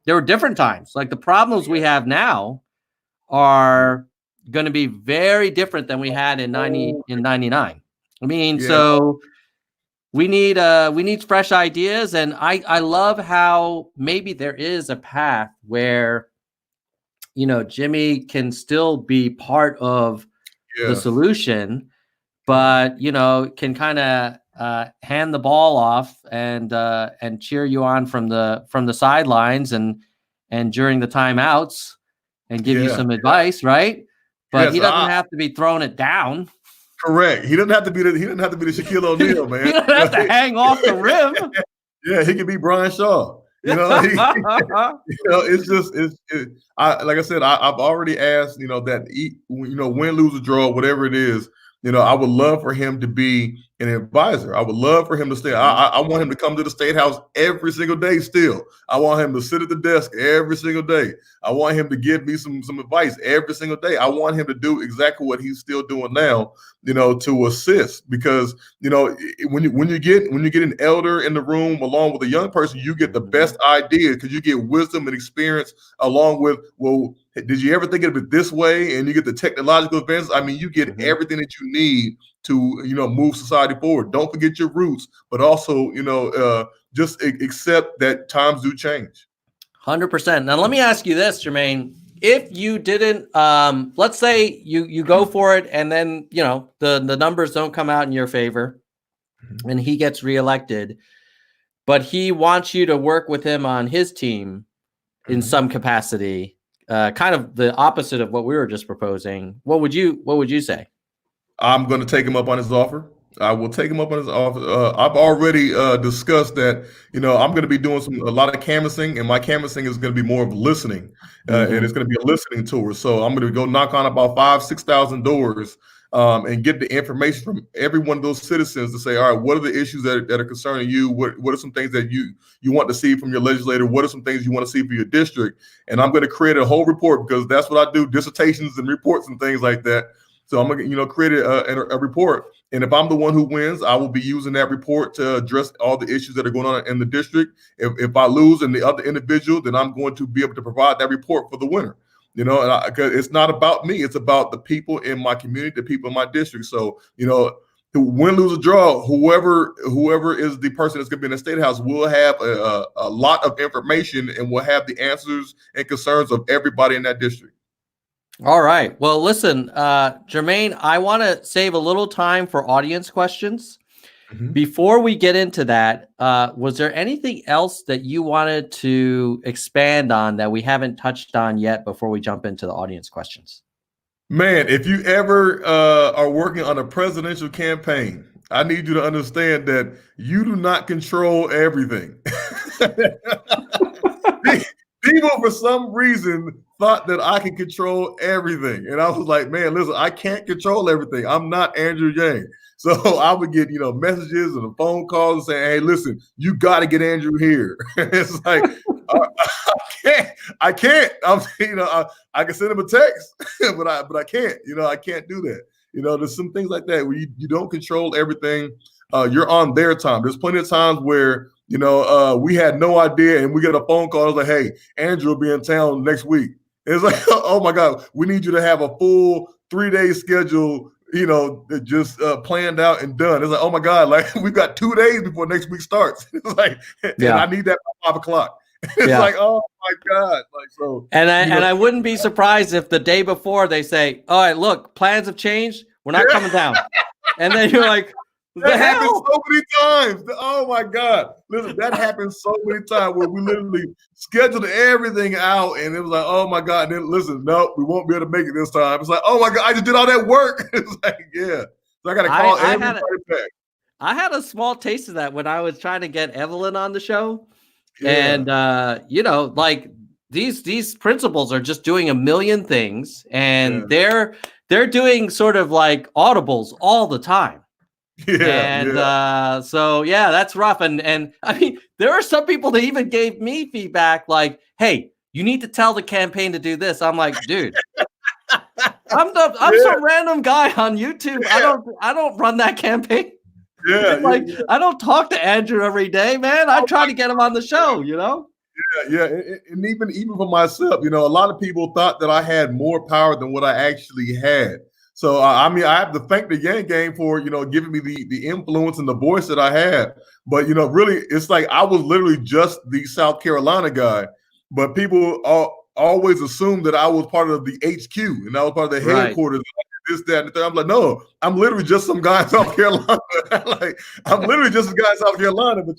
there were different times. Like the problems we have now are going to be very different than we had in 99. I mean, so we need fresh ideas, and I love how maybe there is a path where Jimmy can still be part of the solution, but can kind of hand the ball off and cheer you on from the sidelines and during the timeouts and give you some advice, right? But he doesn't have to be throwing it down. Correct. He doesn't have to be the Shaquille O'Neal, man. He doesn't have to hang off the rim. Yeah, he could be Brian Shaw. It's just like I said, I've already asked, that win, lose, or draw, whatever it is. I would love for him to be an advisor. I would love for him to stay. I want him to come to the State House every single day still. I want him to sit at the desk every single day. I want him to give me some advice every single day. I want him to do exactly what he's still doing now, to assist. Because, when you get an elder in the room along with a young person, you get the best idea because you get wisdom and experience along with, well, did you ever think of it this way? And you get the technological advances. I mean, you get everything that you need to, move society forward. Don't forget your roots, but also, just accept that times do change. 100%. Now, let me ask you this, Jermaine. If you didn't, let's say you go for it and then, the numbers don't come out in your favor and he gets reelected, but he wants you to work with him on his team in some capacity, kind of the opposite of what we were just proposing. What would you say? I'm going to take him up on his offer. I will take him up on his offer. I've already discussed that, I'm going to be doing a lot of canvassing, and my canvassing is going to be more of listening, and it's going to be a listening tour. So I'm going to go knock on about 5,000-6,000 doors and get the information from every one of those citizens to say, all right, what are the issues that are concerning you? What are some things that you want to see from your legislator? What are some things you want to see for your district? And I'm going to create a whole report, because that's what I do, dissertations and reports and things like that. So I'm going to create a report. And if I'm the one who wins, I will be using that report to address all the issues that are going on in the district. If I lose and the other individual, then I'm going to be able to provide that report for the winner. Because it's not about me. It's about the people in my community, the people in my district. So, win, lose, or draw, whoever is the person that's going to be in the State House will have a lot of information and will have the answers and concerns of everybody in that district. All right. Well, listen, Jermaine, I want to save a little time for audience questions. Before we get into that, was there anything else that you wanted to expand on that we haven't touched on yet before we jump into the audience questions? Man, if you ever are working on a presidential campaign, I need you to understand that you do not control everything. People, for some reason, thought that I could control everything. And I was like, man, listen, I can't control everything. I'm not Andrew Yang. So I would get, messages and phone calls saying, hey, listen, you got to get Andrew here. It's like, I can't. I can send him a text, but I can't. I can't do that. There's some things like that where you don't control everything. You're on their time. There's plenty of times where, we had no idea, and we get a phone call. It's like, hey, Andrew will be in town next week. It's like, oh my God, we need you to have a full 3-day schedule, just planned out and done. It's like, oh my God, like we've got 2 days before next week starts. It's like, and I need that by 5 o'clock. It's like, oh my God. Like, so. And I wouldn't be surprised if the day before they say, all right, look, plans have changed. We're not coming down. And then you're like, that happens so many times. Oh my God. Listen, that happens so many times where we literally scheduled everything out and it was like, oh my God. And then listen, no, we won't be able to make it this time. It's like, oh my God, I just did all that work. It's like, yeah. So I got to call everybody back. I had a small taste of that when I was trying to get Evelyn on the show. Yeah. And, like these principals are just doing a million things and they're doing sort of like audibles all the time. So that's rough. And I mean, there are some people that even gave me feedback like, hey, you need to tell the campaign to do this. I'm like, dude, I'm some random guy on YouTube. I don't run that campaign. I don't talk to Andrew every day, man. I try to get him on the show, And even for myself, a lot of people thought that I had more power than what I actually had. So, I have to thank the Yang Gang for, giving me the influence and the voice that I had. But, really, it's like I was literally just the South Carolina guy. But people always assumed that I was part of the HQ and I was part of the headquarters. This, that, and the third. I'm like, no, I'm literally just some guy in South Carolina. I'm literally just a guy in South Carolina. But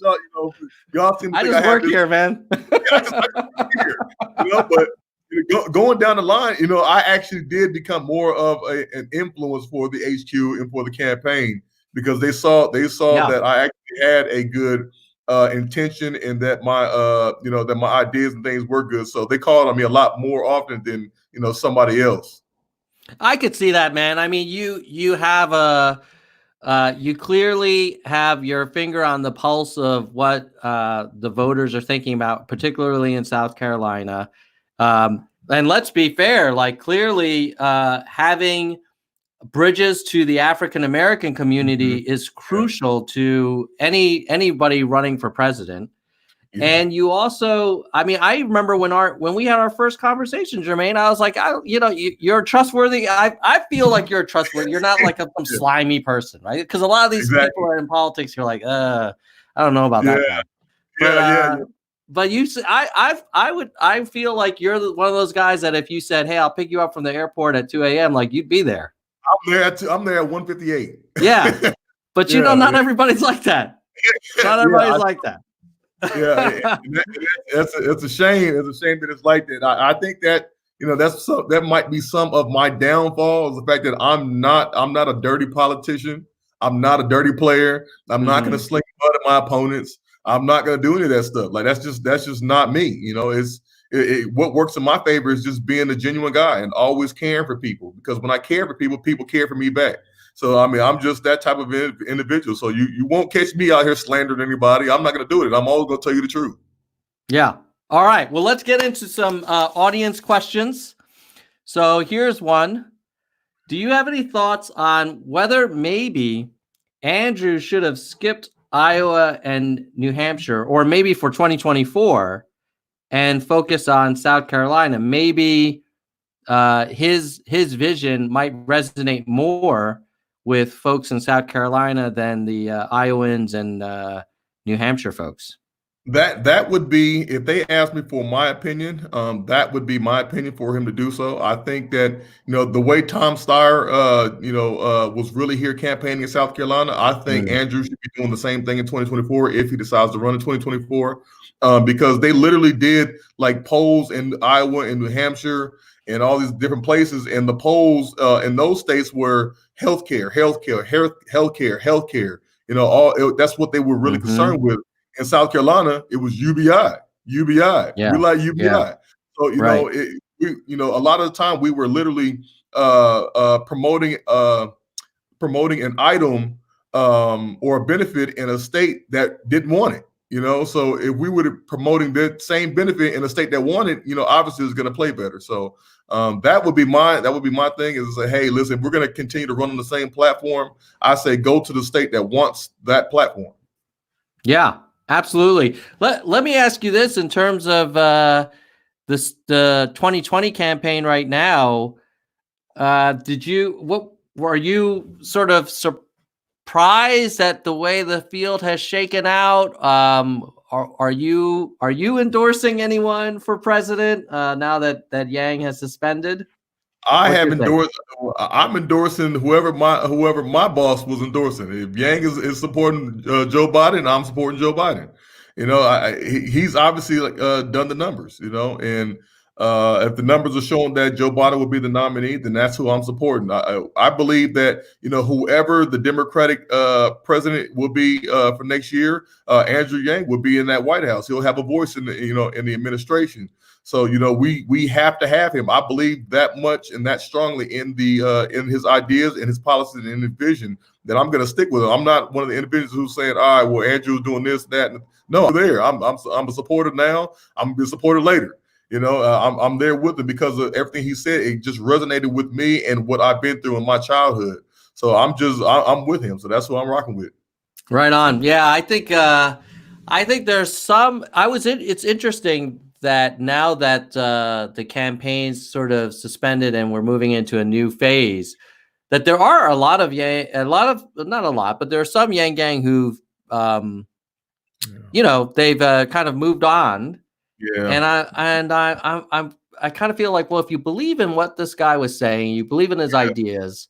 y'all seem to think I work here, man. I just work here, but. Going down the line, I actually did become more of an influence for the HQ and for the campaign because they saw that I actually had a good intention and that my that my ideas and things were good. So they called on me a lot more often than somebody else. I could see that, man. I mean, you have you clearly have your finger on the pulse of what the voters are thinking about, particularly in South Carolina. And let's be fair, like clearly having bridges to the African-American community is crucial to anybody running for president. And you also, I remember when we had our first conversation, Jermaine, I was like, you're trustworthy. I feel like you're trustworthy. You're not like some slimy person, right? Because a lot of these people are in politics. You're like, I don't know about that. Yeah. But I feel like you're one of those guys that if you said, "Hey, I'll pick you up from the airport at 2 a.m.," like you'd be there. I'm there at 1:58. Yeah, but you know, not everybody's like that. Not everybody's like that. Yeah, it's a shame. It's a shame that it's like that. I think that that might be some of my downfall, is the fact that I'm not a dirty politician. I'm not a dirty player. I'm not going to sling mud at my opponents. I'm not going to do any of that stuff. Like that's just not me. What works in my favor is just being a genuine guy and always caring for people. Because when I care for people, people care for me back. So I mean, I'm just that type of individual. So you won't catch me out here slandering anybody. I'm not going to do it. I'm always going to tell you the truth. Yeah. All right. Well, let's get into some audience questions. So here's one. Do you have any thoughts on whether maybe Andrew should have skipped Iowa and New Hampshire, or maybe for 2024, and focus on South Carolina? Maybe his vision might resonate more with folks in South Carolina than the Iowans and New Hampshire folks. That would be, if they asked me for my opinion, that would be my opinion for him to do so. I think that the way Tom Steyer was really here campaigning in South Carolina, I think Andrew should be doing the same thing in 2024 if he decides to run in 2024, because they literally did like polls in Iowa and New Hampshire and all these different places, and the polls in those states were healthcare. That's what they were really concerned with. In South Carolina, it was UBI. Yeah. We like UBI. Yeah. So a lot of the time we were literally promoting an item or a benefit in a state that didn't want it. So if we were promoting that same benefit in a state that wanted, obviously it's going to play better. So that would be my thing, is to say, hey, listen, we're going to continue to run on the same platform. I say go to the state that wants that platform. Yeah. Absolutely. Let me ask you this in terms of the 2020 campaign right now. Were you sort of surprised at the way the field has shaken out? Are you endorsing anyone for president now that Yang has suspended? I'm endorsing whoever my boss was endorsing. If Yang is supporting Joe Biden, I'm supporting Joe Biden. He's obviously done the numbers. And if the numbers are showing that Joe Biden will be the nominee, then that's who I'm supporting. I believe that whoever the Democratic president will be for next year, Andrew Yang will be in that White House. He'll have a voice in the administration. So we have to have him. I believe that much and that strongly in his ideas and his policies and his vision, that I'm going to stick with him. I'm not one of the individuals who's saying, all right, well, Andrew's doing this, that. No, I'm there. I'm a supporter now. I'm gonna be a supporter later. I'm there with him because of everything he said. It just resonated with me and what I've been through in my childhood. So I'm with him. So that's who I'm rocking with. Right on. Yeah, I think there's some. It's interesting that now that the campaign's sort of suspended and we're moving into a new phase, that there are not a lot, but there are some Yang Gang who've, they've kind of moved on. Yeah. And I kind of feel like, well, if you believe in what this guy was saying, you believe in his ideas,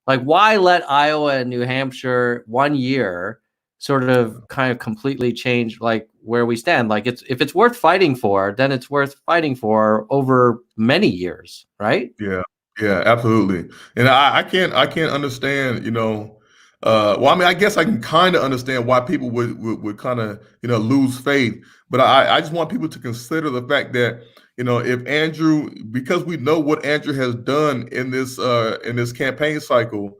like why let Iowa and New Hampshire 1 year sort of kind of completely change like where we stand? Like if it's worth fighting for, then it's worth fighting for over many years, right? Yeah, absolutely. And I can't understand, well, I mean, I guess I can kind of understand why people would kind of, lose faith. But I just want people to consider the fact that, if Andrew, because we know what Andrew has done in this campaign cycle,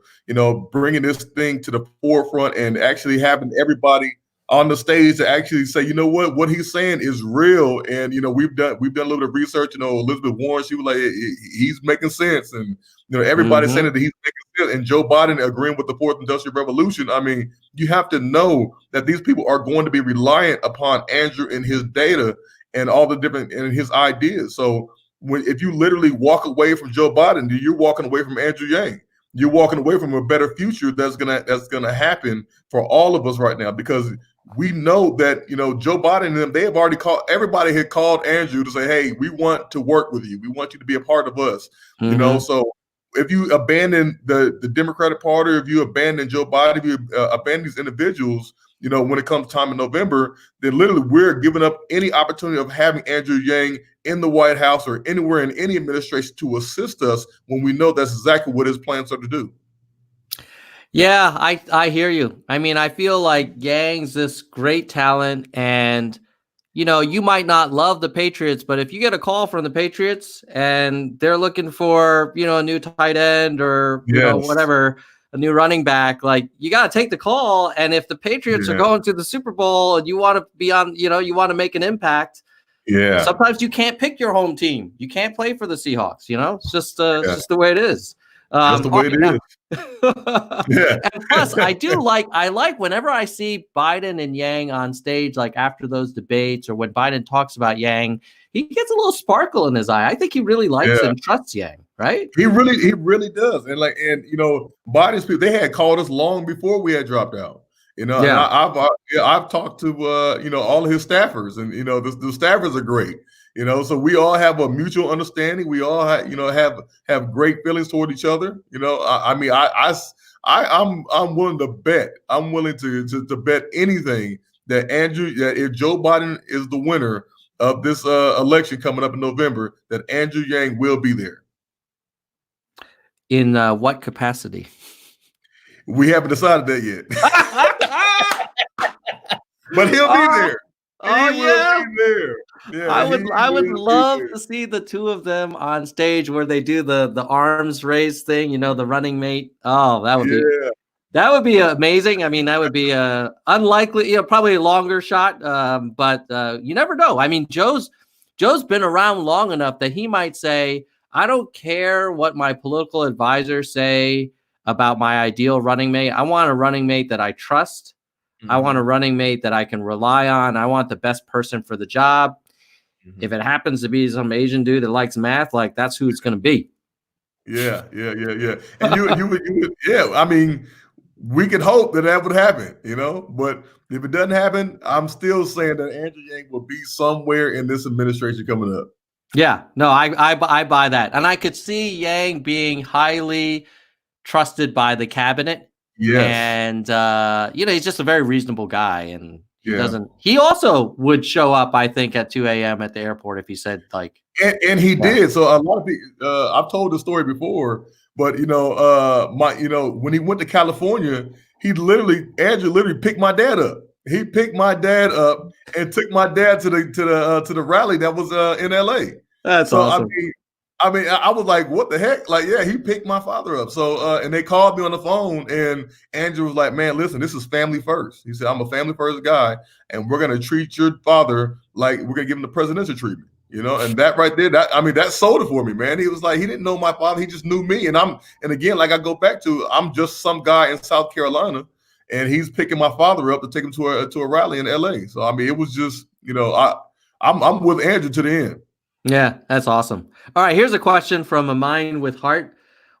bringing this thing to the forefront and actually having everybody on the stage to actually say, what he's saying is real. And, we've done a little bit of research. Elizabeth Warren, she was like, he's making sense. And, everybody saying that he's making sense. And Joe Biden agreeing with the fourth industrial revolution. I mean, you have to know that these people are going to be reliant upon Andrew and his data and all the different and his ideas. So if you literally walk away from Joe Biden, you're walking away from Andrew Yang. You're walking away from a better future that's gonna happen for all of us right now, because we know that, Joe Biden and them, they have already everybody had called Andrew to say, hey, we want to work with you. We want you to be a part of us. So if you abandon the Democratic Party, if you abandon Joe Biden, if you abandon these individuals, when it comes time in November, then literally we're giving up any opportunity of having Andrew Yang in the White House or anywhere in any administration to assist us when we know that's exactly what his plans are to do. Yeah, I hear you. I mean, I feel like Yang's this great talent, and you might not love the Patriots, but if you get a call from the Patriots and they're looking for, a new tight end or, whatever, a new running back, like you got to take the call. And if the Patriots are going to the Super Bowl and you want to be on, you want to make an impact. Yeah. Sometimes you can't pick your home team. You can't play for the Seahawks. It's just the way it is. That's the way it is. Yeah. And plus, I like whenever I see Biden and Yang on stage, like after those debates or when Biden talks about Yang, he gets a little sparkle in his eye. I think he really likes and trusts Yang, right? He really does. And Biden's people, they had called us long before we had dropped out. And I've talked to all of his staffers, and the staffers are great. So we all have a mutual understanding. We all have great feelings toward each other. I'm willing to bet. I'm willing to bet anything that if Joe Biden is the winner of this election coming up in November, that Andrew Yang will be there. In what capacity? We haven't decided that yet. But he'll be there. He will be there. Yeah, I would love to see the two of them on stage where they do the arms raise thing, the running mate. Oh, that would be amazing. I mean, that would be unlikely, probably a longer shot, but you never know. I mean, Joe's been around long enough that he might say, I don't care what my political advisors say about my ideal running mate. I want a running mate that I trust. I want a running mate that I can rely on. I want the best person for the job. If it happens to be some Asian dude that likes math, like that's who it's going to be. Yeah. And you would, I mean, we could hope that would happen, but if it doesn't happen, I'm still saying that Andrew Yang will be somewhere in this administration coming up. Yeah, no, I buy that. And I could see Yang being highly trusted by the cabinet. Yes. And, he's just a very reasonable guy. And he also would show up, I think, at 2 a.m. at the airport if he said and he did. So a lot of people, I've told the story before, but, when he went to California, Andrew literally picked my dad up. He picked my dad up and took my dad to the rally that was in LA. That's awesome. I mean, I was like, what the heck? Like, yeah, he picked my father up. So, and they called me on the phone, and Andrew was like, man, listen, this is family first. He said, I'm a family first guy, and we're going to treat your father like we're going to give him the presidential treatment, and that right there, that sold it for me, man. He was like, he didn't know my father. He just knew me. And again, like I go back to, I'm just some guy in South Carolina, and he's picking my father up to take him to a rally in LA. So, I mean, it was just, I'm with Andrew to the end. Yeah, that's awesome. All right, here's a question from a mind with heart.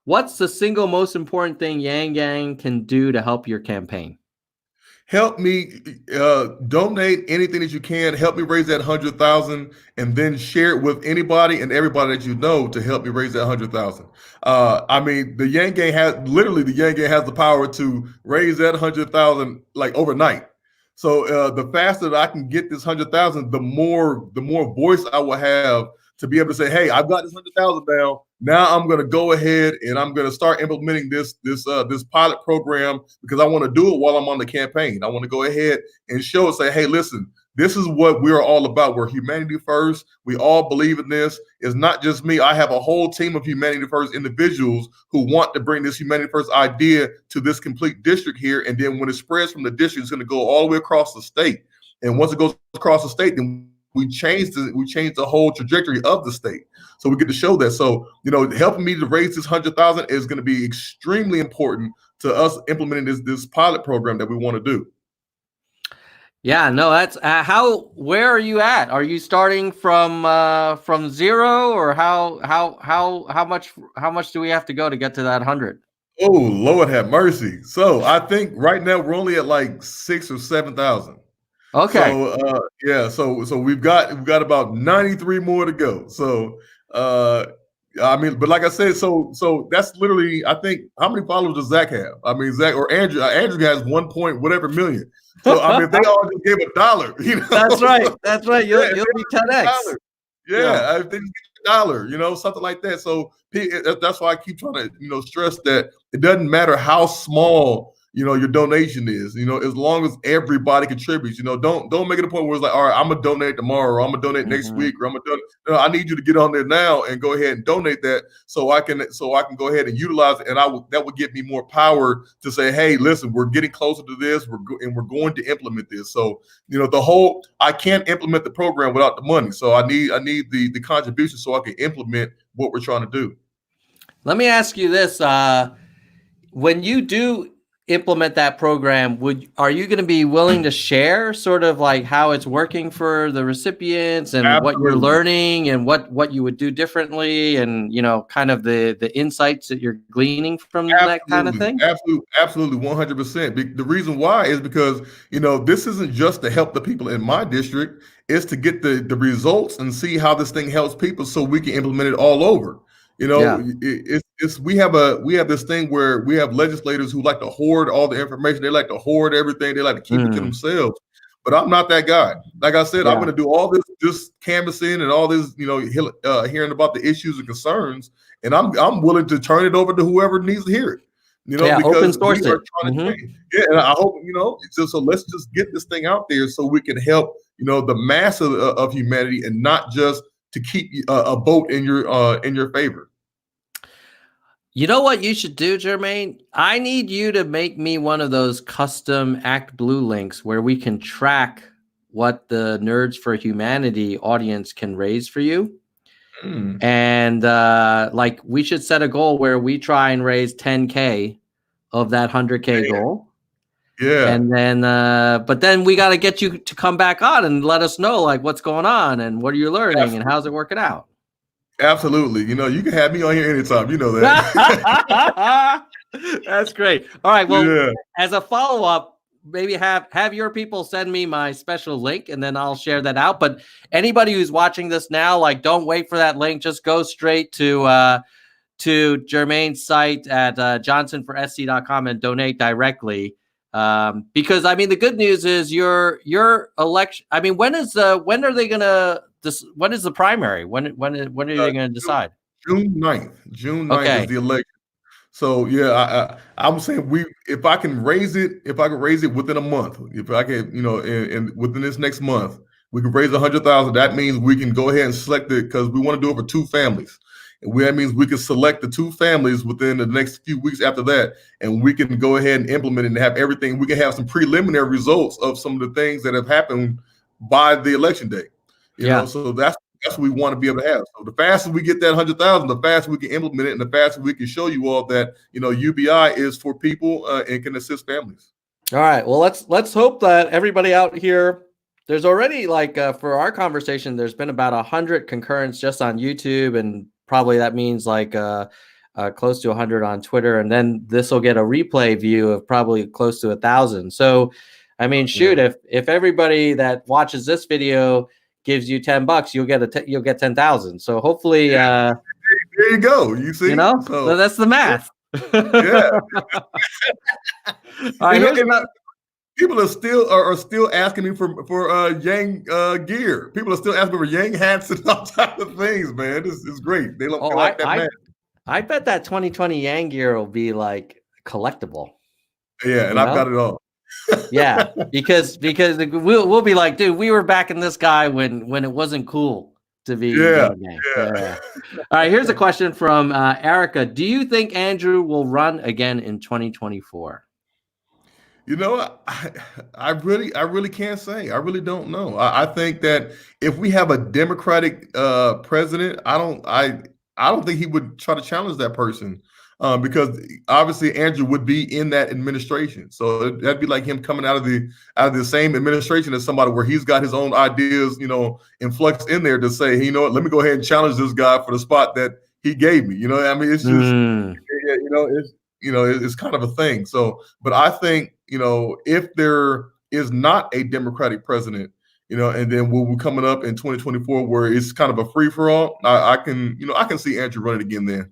What's the single most important thing Yang can do to help your campaign? Help me donate anything that you can. Help me raise that 100,000, and then share it with anybody and everybody that you know to help me raise that 100,000. I mean, the Yang Gang has the power to raise that 100,000 like overnight. So the faster that I can get this 100,000, the more voice I will have to be able to say, hey, I've got this 100,000 down. Now I'm going to go ahead and I'm going to start implementing this pilot program because I want to do it while I'm on the campaign. I want to go ahead and say, hey, listen, this is what we're all about. We're humanity first. We all believe in this. It's not just me. I have a whole team of humanity first individuals who want to bring this humanity first idea to this complete district here. And then when it spreads from the district, it's going to go all the way across the state. And once it goes across the state, then we change the whole trajectory of the state. So we get to show that. So, helping me to raise this 100,000 is going to be extremely important to us implementing this pilot program that we want to do. Yeah, no, that's where are you at? Are you starting from zero, or how much do we have to go to get to that 100? Oh, Lord have mercy. So I think right now we're only at like 6,000 or 7,000. Okay. So we've got about 93 more to go. So I mean, but like I said, so that's literally, I think, how many followers does Zach have? I mean, Zach or Andrew. Andrew has 1 point whatever million. So I mean, if they all just gave $1, you know. That's right. That's right. You'll be 10x. Yeah, if they just get $1, you know, something like that. So that's why I keep trying to, you know, stress that it doesn't matter how small, you know, your donation is, you know, as long as everybody contributes. You know, don't make it a point where it's like, all right, I'm gonna donate tomorrow, or I'm gonna donate next week, or I'm gonna donate. No, I need you to get on there now and go ahead and donate that, so I can go ahead and utilize it, and that would give me more power to say, hey, listen, we're getting closer to this, we're going to implement this. So, you know, I can't implement the program without the money. So I need the contribution so I can implement what we're trying to do. Let me ask you this: when you do implement that program, are you going to be willing to share sort of like how it's working for the recipients and Absolutely. what you're learning and what you would do differently, and, you know, kind of the insights that you're gleaning from that kind of thing? Absolutely, 100%. The reason why is because, you know, this isn't just to help the people in my district. It's to get the results and see how this thing helps people, so we can implement it all over. You know, we have this thing where we have legislators who like to hoard all the information. They like to hoard everything. They like to keep it to themselves. But I'm not that guy. Like I said, I'm going to do all this canvassing and all this, you know, hearing about the issues and concerns, and I'm willing to turn it over to whoever needs to hear it. You know, because open source it. And I hope, you know, so let's just get this thing out there so we can help, you know, the mass of humanity, and not just to keep a vote in your favor. You know what you should do, Jermaine? I need you to make me one of those custom Act Blue links where we can track what the Nerds for Humanity audience can raise for you. And like, we should set a goal where we try and raise 10K of that 100K goal. Yeah. And then, but then we got to get you to come back on and let us know, like, what's going on and what are you learning and how's it working out? Absolutely. You know, you can have me on here anytime. You know that. That's great. All right. Well, as a follow-up, maybe have your people send me my special link, and then I'll share that out. But anybody who's watching this now, like, don't wait for that link. Just go straight to Jermaine's site at johnsonforsc.com and donate directly. Because, I mean, the good news is your election. I mean, when are they gonna? When is the primary? When are they going to decide? June 9th. June 9th is the election. So yeah, I'm saying if I can raise it within a month, if I can, you know, and within this next month, we can raise 100,000. That means we can go ahead and select it, because we want to do it for 2 families. And that means we can select the 2 families within the next few weeks after that, and we can go ahead and implement it and have everything. We can have some preliminary results of some of the things that have happened by the election day. You know, so that's what we want to be able to have. So the faster we get that 100,000, the faster we can implement it, and the faster we can show you all that, you know, UBI is for people and can assist families. All right. Well, let's hope that everybody out here. There's already, like, for our conversation, there's been about 100 concurrents just on YouTube, and probably that means like close to 100 on Twitter, and then this will get a replay view of probably close to 1,000. So, I mean, shoot, if everybody that watches this video gives you $10, you'll get 10,000. So hopefully, there you go. You see, you know, so that's the math. Yeah. All right, people are still asking me for Yang gear. People are still asking me for Yang hats and all types of things, man. It's great. They like that man. I bet that 2020 Yang gear will be like collectible. Yeah, and I've got it all. Yeah, because we'll be like, dude, we were backing this guy when it wasn't cool to be. Yeah. All right, here's a question from Erica. Do you think Andrew will run again in 2024? You know, I really can't say. I really don't know. I think that if we have a Democratic president, I don't think he would try to challenge that person. Because obviously Andrew would be in that administration, so that'd be like him coming out of the same administration as somebody where he's got his own ideas, you know, influx in there to say, hey, you know what, let me go ahead and challenge this guy for the spot that he gave me. You know, I mean, it's just, it's kind of a thing. So, but I think, you know, if there is not a Democratic president, and then we're coming up in 2024 where it's kind of a free for all. I can see Andrew running again then.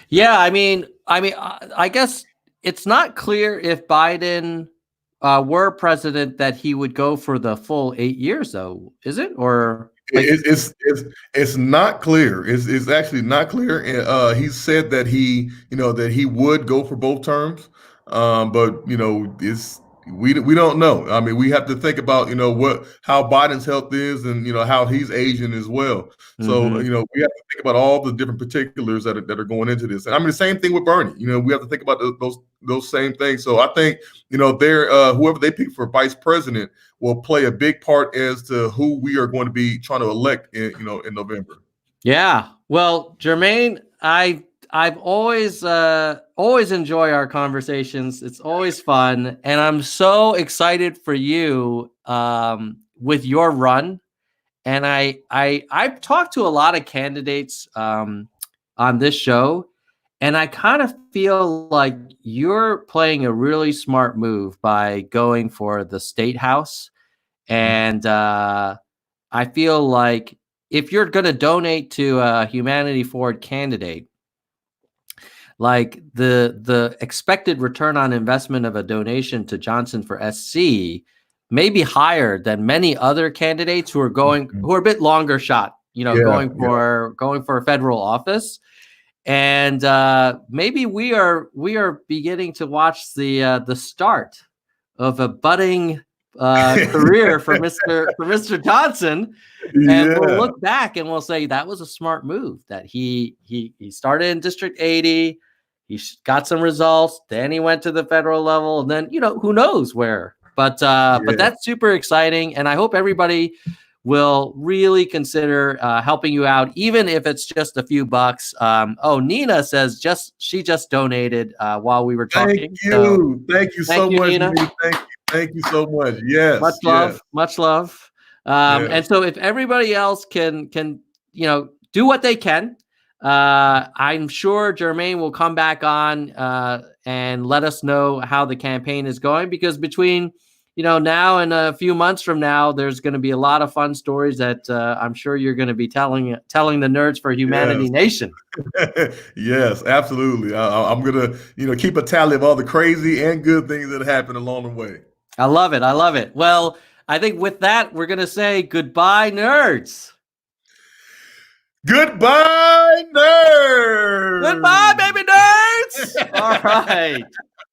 Yeah, I guess it's not clear if Biden were president that he would go for the full 8 years, though, is it? Or it's not clear. It's actually not clear. And he said that he would go for both terms, but we don't know. I mean, we have to think about how Biden's health is, and how he's aging as well. So we have to think about all the different particulars that are going into this. And I mean, the same thing with Bernie. We have to think about those same things. So I think whoever they pick for vice president will play a big part as to who we are going to be trying to elect in November. Yeah. Well, Jermaine, I've always enjoy our conversations. It's always fun, and I'm so excited for you with your run. And I've talked to a lot of candidates on this show, and I kind of feel like you're playing a really smart move by going for the state house. And I feel like if you're going to donate to a Humanity Forward candidate, like the expected return on investment of a donation to Johnson for SC may be higher than many other candidates who are a bit longer shot, going for a federal office. And maybe we are beginning to watch the start of a budding career for Mr. Johnson, and we'll look back and we'll say that was a smart move, that he started in District 80, he got some results, then he went to the federal level, and then who knows where. But that's super exciting, and I hope everybody will really consider helping you out, even if it's just a few bucks. Nina says she just donated while we were talking. Thank you so much, Nina. Thank you so much. Yes. Much love. And so if everybody else can do what they can, I'm sure Jermaine will come back on and let us know how the campaign is going, because between now and a few months from now, there's going to be a lot of fun stories that I'm sure you're going to be telling the Nerds for Humanity Nation. Yes, absolutely. I'm going to keep a tally of all the crazy and good things that happen along the way. I love it. Well, I think with that, we're going to say goodbye, nerds. Goodbye, nerds. Goodbye, baby nerds. All right.